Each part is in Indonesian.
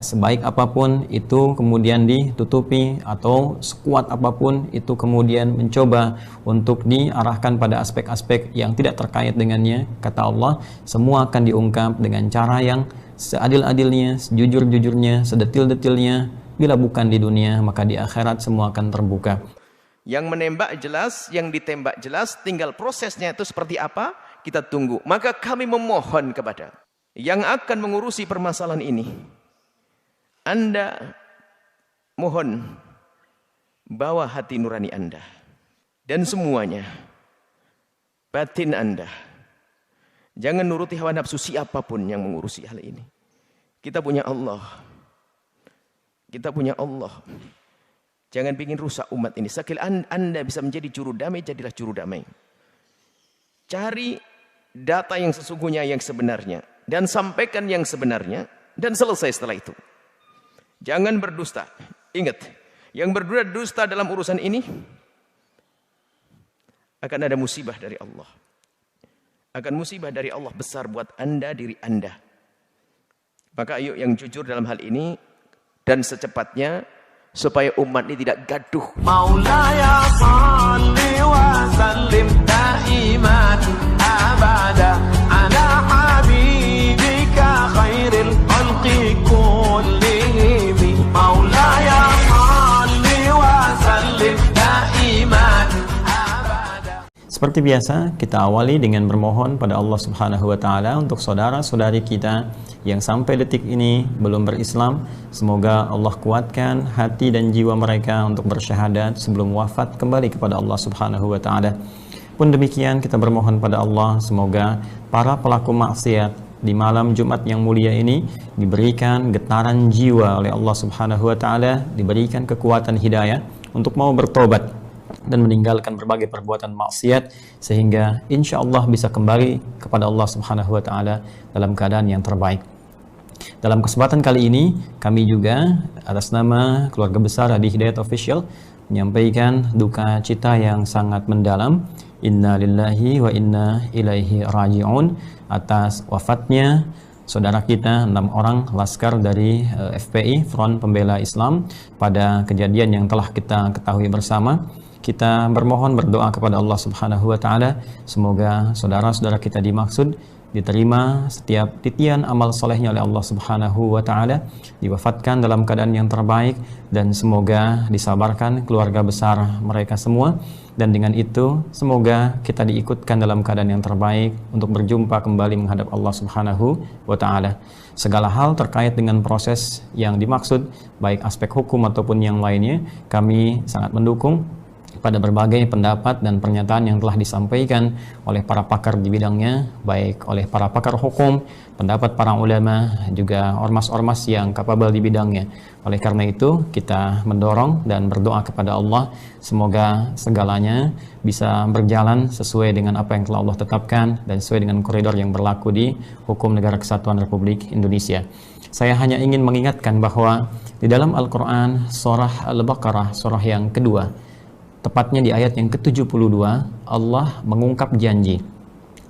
Sebaik apapun itu kemudian ditutupi, atau sekuat apapun itu kemudian mencoba untuk diarahkan pada aspek-aspek yang tidak terkait dengannya, kata Allah, semua akan diungkap dengan cara yang seadil-adilnya, sejujur-jujurnya, sedetil-detilnya. Bila bukan di dunia, maka di akhirat semua akan terbuka. Yang menembak jelas, yang ditembak jelas, tinggal prosesnya itu seperti apa, kita tunggu. Maka kami memohon kepada yang akan mengurusi permasalahan ini, Anda mohon bawa hati nurani Anda dan semuanya, batin Anda. Jangan nuruti hawa nafsu siapapun yang mengurusi hal ini. Kita punya Allah. Kita punya Allah. Jangan bikin rusak umat ini. Sekali Anda bisa menjadi juru damai, jadilah juru damai. Cari data yang sesungguhnya, yang sebenarnya, dan sampaikan yang sebenarnya, dan selesai setelah itu. Jangan berdusta. Ingat, yang berdusta dalam urusan ini akan ada musibah dari Allah. Akan musibah dari Allah besar buat Anda, diri Anda. Maka ayo yang jujur dalam hal ini, dan secepatnya, supaya umat ini tidak gaduh. Maulaya salli wa sallim daiman abada ala habibika khairil khalqi kullihim. Maulaya salli wa sallim daiman abada. Seperti biasa, kita awali dengan bermohon pada Allah Subhanahu wa Ta'ala untuk saudara-saudari kita yang sampai detik ini belum berislam. Semoga Allah kuatkan hati dan jiwa mereka untuk bersyahadat sebelum wafat kembali kepada Allah Subhanahu wa Ta'ala. Pun demikian, kita bermohon pada Allah, semoga para pelaku maksiat di malam Jumat yang mulia ini diberikan getaran jiwa oleh Allah Subhanahu wa Ta'ala, diberikan kekuatan hidayah untuk mau bertobat dan meninggalkan berbagai perbuatan maksiat, sehingga insya Allah bisa kembali kepada Allah Subhanahu wa Ta'ala dalam keadaan yang terbaik. Dalam kesempatan kali ini, kami juga atas nama keluarga besar Hadi Hidayat Official menyampaikan duka cita yang sangat mendalam, inna lillahi wa inna ilaihi raji'un, atas wafatnya saudara kita 6 orang laskar dari FPI, Front Pembela Islam, pada kejadian yang telah kita ketahui bersama. Kita bermohon berdoa kepada Allah Subhanahu wa Ta'ala, semoga saudara-saudara kita dimaksud diterima setiap titian amal solehnya oleh Allah Subhanahu wa Ta'ala, diwafatkan dalam keadaan yang terbaik, dan semoga disabarkan keluarga besar mereka semua, dan dengan itu semoga kita diikutkan dalam keadaan yang terbaik untuk berjumpa kembali menghadap Allah Subhanahu wa Ta'ala. Segala hal terkait dengan proses yang dimaksud, baik aspek hukum ataupun yang lainnya, kami sangat mendukung pada berbagai pendapat dan pernyataan yang telah disampaikan oleh para pakar di bidangnya, baik oleh para pakar hukum, pendapat para ulama, juga ormas-ormas yang kapabel di bidangnya. Oleh karena itu, kita mendorong dan berdoa kepada Allah, semoga segalanya bisa berjalan sesuai dengan apa yang telah Allah tetapkan dan sesuai dengan koridor yang berlaku di Hukum Negara Kesatuan Republik Indonesia. Saya hanya ingin mengingatkan bahwa di dalam Al-Quran, surah Al-Baqarah, surah yang kedua, tepatnya di ayat yang ke-72, Allah mengungkap janji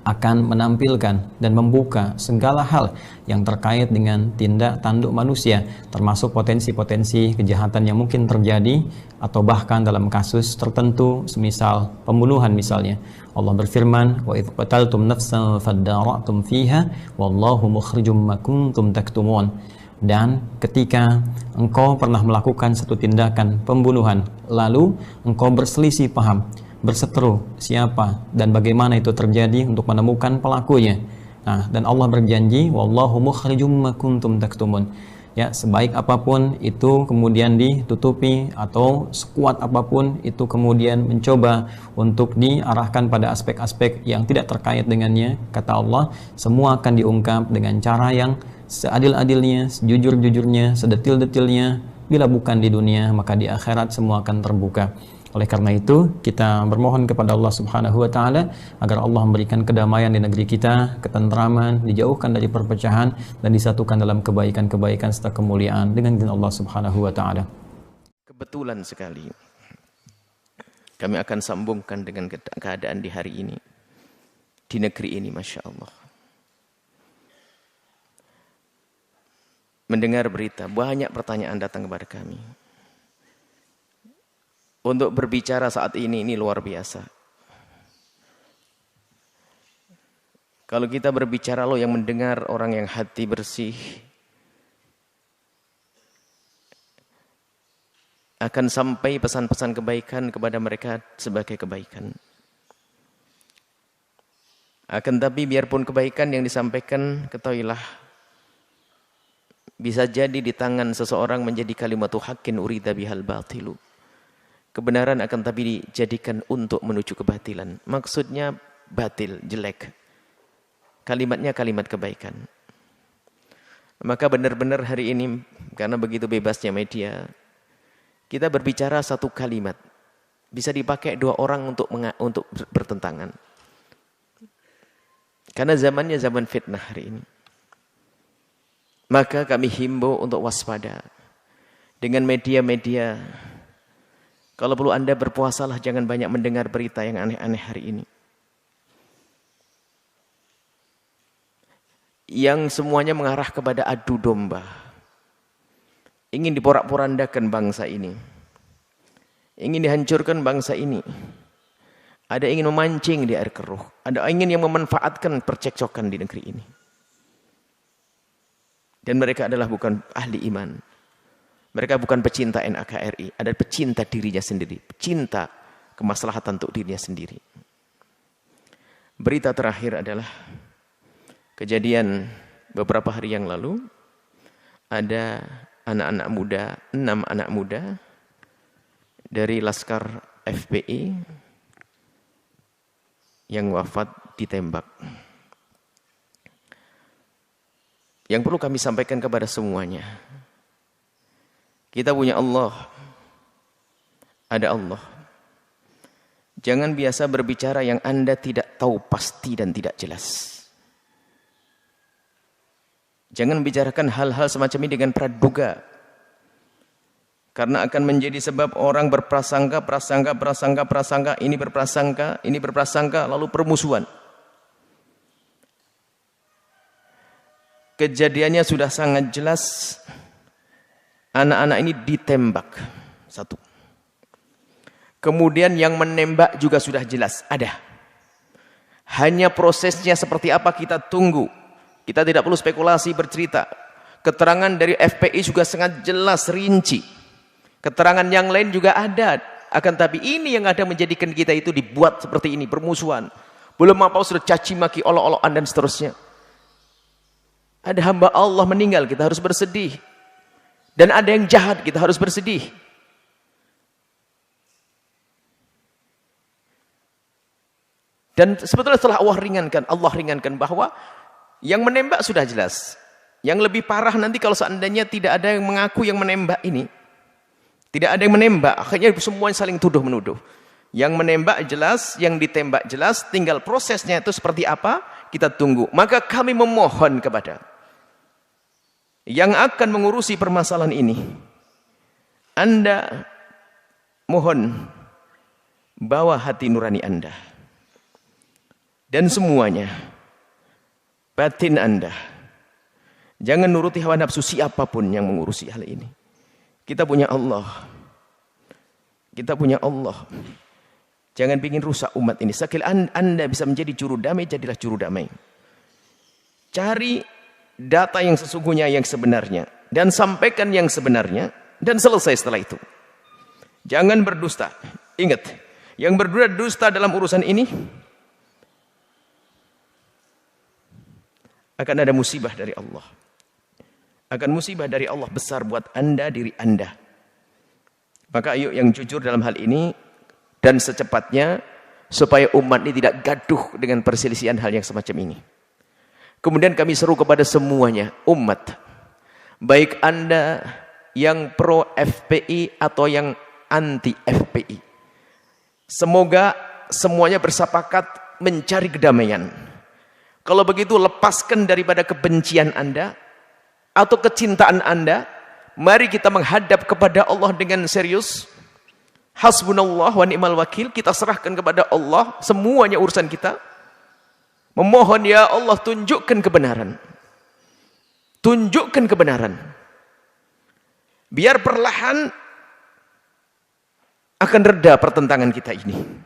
akan menampilkan dan membuka segala hal yang terkait dengan tindak tanduk manusia, termasuk potensi-potensi kejahatan yang mungkin terjadi, atau bahkan dalam kasus tertentu, semisal pembunuhan misalnya. Allah berfirman, wa idh qataltum nafsan fadara'tum fiha wallahu mukhrijum ma kuntum taktumun. Dan ketika engkau pernah melakukan satu tindakan pembunuhan, lalu engkau berselisih paham, berseteru siapa dan bagaimana itu terjadi untuk menemukan pelakunya. Nah, dan Allah berjanji, wallahu mukhrijum ma kuntum taktumun. Ya, sebaik apapun itu kemudian ditutupi, atau sekuat apapun itu kemudian mencoba untuk diarahkan pada aspek-aspek yang tidak terkait dengannya, kata Allah, semua akan diungkap dengan cara yang seadil-adilnya, sejujur-jujurnya, sedetil-detilnya. Bila bukan di dunia, maka di akhirat semua akan terbuka. Oleh karena itu, kita bermohon kepada Allah Subhanahu wa Ta'ala agar Allah memberikan kedamaian di negeri kita, ketentraman, dijauhkan dari perpecahan, dan disatukan dalam kebaikan-kebaikan serta kemuliaan dengan izin Allah Subhanahu wa Ta'ala. Kebetulan sekali kami akan sambungkan dengan keadaan di hari ini, di negeri ini, Masya Allah. mendengar berita, banyak pertanyaan datang kepada kami. Untuk berbicara saat ini luar biasa. Kalau kita berbicara, yang mendengar orang yang hati bersih, akan sampai pesan-pesan kebaikan kepada mereka sebagai kebaikan. Akan tapi biarpun kebaikan yang disampaikan, ketahuilah, bisa jadi di tangan seseorang menjadi kalimatu haqqin urida bihal batilu. Kebenaran akan tapi dijadikan untuk menuju kebatilan. Maksudnya batil, jelek. Kalimatnya kalimat kebaikan. Maka benar-benar hari ini, karena begitu bebasnya media, kita berbicara satu kalimat. Bisa dipakai dua orang untuk bertentangan. Karena zamannya zaman fitnah hari ini. Maka kami himbau untuk waspada. Dengan media-media. Kalau perlu Anda berpuasalah, jangan banyak mendengar berita yang aneh-aneh hari ini. Yang semuanya mengarah kepada adu domba. Ingin diporak-porandakan bangsa ini. Ingin dihancurkan bangsa ini. Ada ingin memancing di air keruh. Ada ingin yang memanfaatkan percekcokan di negeri ini. Dan mereka adalah bukan ahli iman. Mereka bukan pecinta NKRI, ada pecinta dirinya sendiri, pecinta kemaslahatan untuk dirinya sendiri. Berita terakhir adalah kejadian beberapa hari yang lalu, ada anak-anak muda, 6 anak muda dari Laskar FPI yang wafat ditembak. Yang perlu kami sampaikan kepada semuanya, kita punya Allah. Ada Allah. Jangan biasa berbicara yang Anda tidak tahu pasti dan tidak jelas. Jangan bicarakan hal-hal semacam ini dengan praduga. Karena akan menjadi sebab orang berprasangka, ini berprasangka, lalu permusuhan. Kejadiannya sudah sangat jelas. Anak-anak ini ditembak. 1. Kemudian yang menembak juga sudah jelas. Ada. Hanya prosesnya seperti apa kita tunggu. Kita tidak perlu spekulasi bercerita. Keterangan dari FPI juga sangat jelas, rinci. Keterangan yang lain juga ada. Akan tapi ini yang ada menjadikan kita itu dibuat seperti ini. Permusuhan. Belum apa sudah caci maki, olok-olokan dan seterusnya. Ada hamba Allah meninggal, kita harus bersedih. Dan ada yang jahat, kita harus bersedih. Dan sebetulnya setelah Allah ringankan bahwa yang menembak sudah jelas. Yang lebih parah nanti kalau seandainya tidak ada yang mengaku yang menembak ini. Tidak ada yang menembak, akhirnya semuanya saling tuduh-menuduh. Yang menembak jelas, yang ditembak jelas, tinggal prosesnya itu seperti apa, kita tunggu. Maka kami memohon kepada yang akan mengurusi permasalahan ini, Anda mohon bawa hati nurani Anda dan semuanya, batin Anda. Jangan nuruti hawa nafsu siapapun yang mengurusi hal ini. Kita punya Allah. Kita punya Allah. Jangan bikin rusak umat ini. Sekali Anda bisa menjadi juru damai, jadilah juru damai. Cari data yang sesungguhnya, yang sebenarnya, dan sampaikan yang sebenarnya, dan selesai setelah itu. Jangan berdusta. Ingat, yang berdusta dalam urusan ini akan ada musibah dari Allah. Akan musibah dari Allah besar buat Anda, diri Anda. Maka ayo yang jujur dalam hal ini, dan secepatnya, supaya umat ini tidak gaduh dengan perselisihan hal yang semacam ini. Kemudian kami seru kepada semuanya, umat. Baik Anda yang pro FPI atau yang anti FPI. Semoga semuanya bersepakat mencari kedamaian. Kalau begitu lepaskan daripada kebencian Anda atau kecintaan Anda. Mari kita menghadap kepada Allah dengan serius. Hasbunallah wa ni'mal wakil. Kita serahkan kepada Allah semuanya urusan kita. Memohon ya Allah tunjukkan kebenaran. Tunjukkan kebenaran. Biar perlahan akan reda pertentangan kita ini.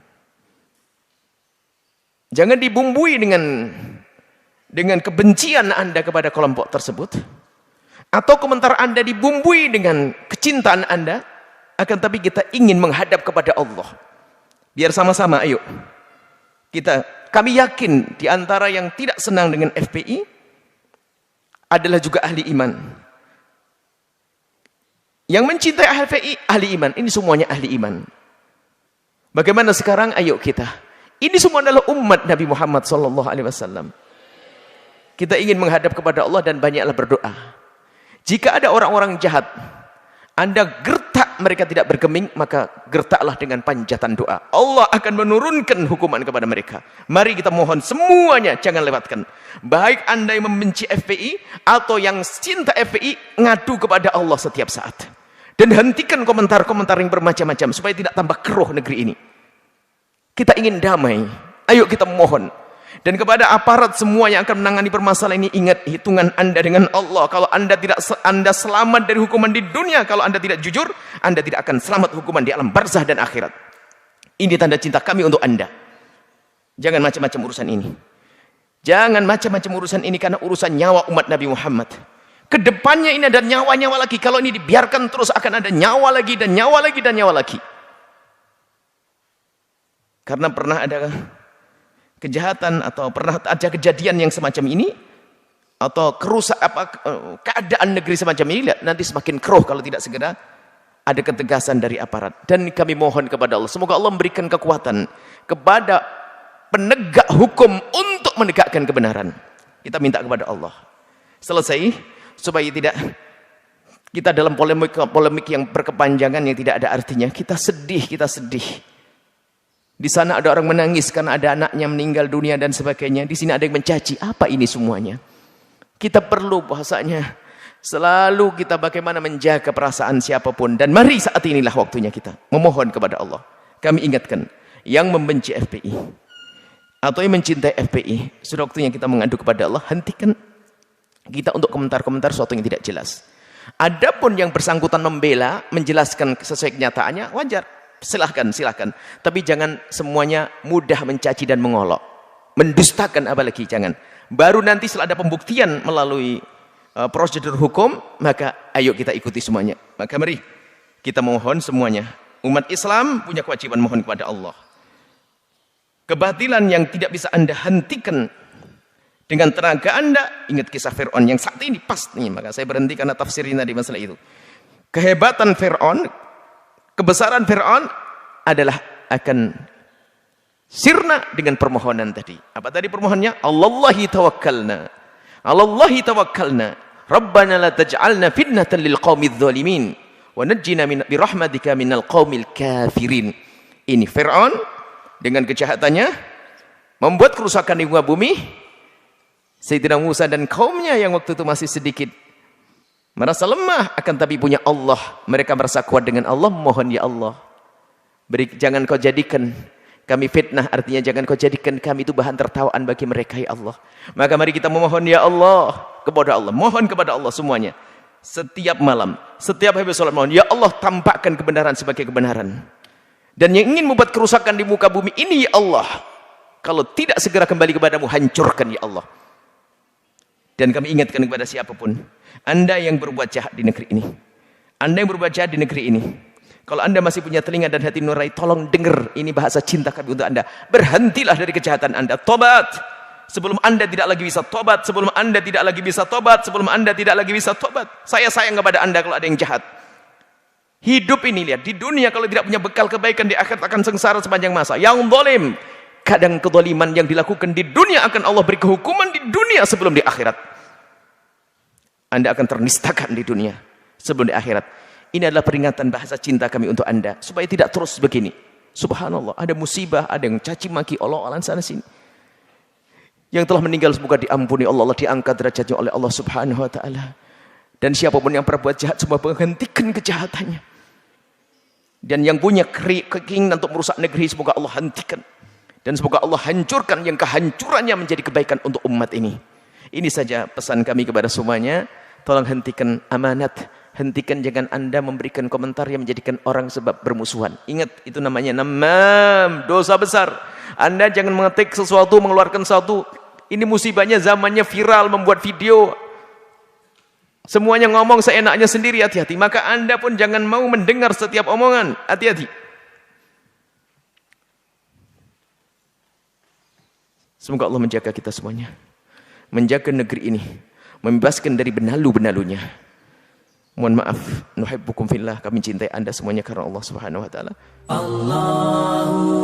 Jangan dibumbui dengan kebencian Anda kepada kelompok tersebut, atau komentar Anda dibumbui dengan kecintaan Anda, akan tapi kita ingin menghadap kepada Allah. Biar sama-sama, ayo. Kami yakin di antara yang tidak senang dengan FPI adalah juga ahli iman. Yang mencintai FPI ahli iman, ini semuanya ahli iman. Bagaimana sekarang? Ayo kita. Ini semua adalah umat Nabi Muhammad SAW. Kita ingin menghadap kepada Allah dan banyaklah berdoa. Jika ada orang-orang jahat, Anda gertak mereka tidak bergeming, maka gertaklah dengan panjatan doa. Allah akan menurunkan hukuman kepada mereka. Mari kita mohon semuanya, jangan lewatkan. Baik Anda yang membenci FPI atau yang cinta FPI, ngadu kepada Allah setiap saat. Dan hentikan komentar-komentar yang bermacam-macam supaya tidak tambah keruh negeri ini. Kita ingin damai. Ayo kita mohon. Dan kepada aparat semua yang akan menangani permasalahan ini, ingat hitungan Anda dengan Allah. Kalau Anda selamat dari hukuman di dunia, kalau Anda tidak jujur, Anda tidak akan selamat hukuman di alam barzah dan akhirat. Ini tanda cinta kami untuk Anda. Jangan macam-macam urusan ini. Jangan macam-macam urusan ini, karena urusan nyawa umat Nabi Muhammad. Kedepannya ini ada nyawa-nyawa lagi. Kalau ini dibiarkan terus akan ada nyawa lagi dan nyawa lagi dan nyawa lagi. Karena pernah ada kejahatan atau pernah ada kejadian yang semacam ini, atau keadaan negeri semacam ini, nanti semakin keruh kalau tidak segera ada ketegasan dari aparat. Dan kami mohon kepada Allah, semoga Allah memberikan kekuatan kepada penegak hukum untuk menegakkan kebenaran. Kita minta kepada Allah. Selesai, supaya tidak kita dalam polemik yang berkepanjangan yang tidak ada artinya. Kita sedih. Di sana ada orang menangis karena ada anaknya meninggal dunia dan sebagainya. Di sini ada yang mencaci. Apa ini semuanya? Kita perlu bahasanya selalu kita bagaimana menjaga perasaan siapapun. Dan mari saat inilah waktunya kita memohon kepada Allah. Kami ingatkan, yang membenci FPI atau yang mencintai FPI, sudah waktunya kita mengadu kepada Allah. Hentikan kita untuk komentar-komentar sesuatu yang tidak jelas. Adapun yang bersangkutan membela, menjelaskan sesuai kenyataannya, wajar. Silahkan. Tapi jangan semuanya mudah mencaci dan mengolok. Mendustakan apalagi, jangan. Baru nanti setelah ada pembuktian melalui prosedur hukum, maka ayo kita ikuti semuanya. Maka mari kita mohon semuanya. Umat Islam punya kewajiban mohon kepada Allah. Kebatilan yang tidak bisa Anda hentikan dengan tenaga Anda, ingat kisah Fir'aun yang saat ini pas nih, maka saya berhenti karena tafsirin tadi masalah itu. Kehebatan Fir'aun, kebesaran Fir'aun adalah akan sirna dengan permohonan tadi. Apa tadi permohonannya? Allahi tawakkalna Rabbana la taj'alna fitnatan lil qaumidz zalimin wa najjina bi rahmatika minal qaumil kafirin. Ini Fir'aun dengan kejahatannya membuat kerusakan di muka bumi. Sayyidina Musa dan kaumnya yang waktu itu masih sedikit merasa lemah, akan tapi punya Allah. Mereka merasa kuat dengan Allah. Mohon ya Allah, jangan kau jadikan kami fitnah, artinya jangan kau jadikan kami itu bahan tertawaan bagi mereka ya Allah. Maka mari kita memohon ya Allah kepada Allah. Mohon kepada Allah semuanya. Setiap malam, setiap habis sholat mohon, ya Allah tampakkan kebenaran sebagai kebenaran. Dan yang ingin membuat kerusakan di muka bumi ini ya Allah, kalau tidak segera kembali kepadamu, hancurkan ya Allah. Dan kami ingatkan kepada siapapun, Anda yang berbuat jahat di negeri ini, Anda yang berbuat jahat di negeri ini, kalau Anda masih punya telinga dan hati nurani, tolong dengar ini bahasa cinta kami untuk Anda. Berhentilah dari kejahatan Anda, tobat sebelum Anda tidak lagi bisa tobat, sebelum Anda tidak lagi bisa tobat, sebelum Anda tidak lagi bisa tobat. Saya sayang kepada Anda kalau ada yang jahat. Hidup ini, lihat, di dunia kalau tidak punya bekal kebaikan, di akhirat akan sengsara sepanjang masa. Yang zalim, kadang kezaliman yang dilakukan di dunia akan Allah beri kehukuman di dunia sebelum di akhirat. Anda akan ternistakan di dunia sebelum di akhirat. Ini adalah peringatan bahasa cinta kami untuk Anda, supaya tidak terus begini. Subhanallah, ada musibah, ada yang caci maki Allah sana sini. Yang telah meninggal semoga diampuni Allah, diangkat derajatnya oleh Allah Subhanahu wa taala. Dan siapapun yang berbuat jahat, semoga menghentikan kejahatannya. Dan yang punya keinginan untuk merusak negeri, semoga Allah hentikan. Dan semoga Allah hancurkan yang kehancurannya menjadi kebaikan untuk umat ini. Ini saja pesan kami kepada semuanya. Tolong hentikan amanat, Hentikan, jangan Anda memberikan komentar yang menjadikan orang sebab bermusuhan. Ingat, itu namanya namam, dosa besar. Anda jangan mengetik sesuatu, mengeluarkan sesuatu. Ini musibahnya zamannya viral, membuat video. Semuanya ngomong seenaknya sendiri, hati-hati. Maka Anda pun jangan mau mendengar setiap omongan, hati-hati. Semoga Allah menjaga kita semuanya, menjaga negeri ini, membebaskan dari benalu-benalunya. Mohon maaf, nuhibbukum fillah, kami cintai Anda semuanya karena Allah Subhanahu wa taala. Allahu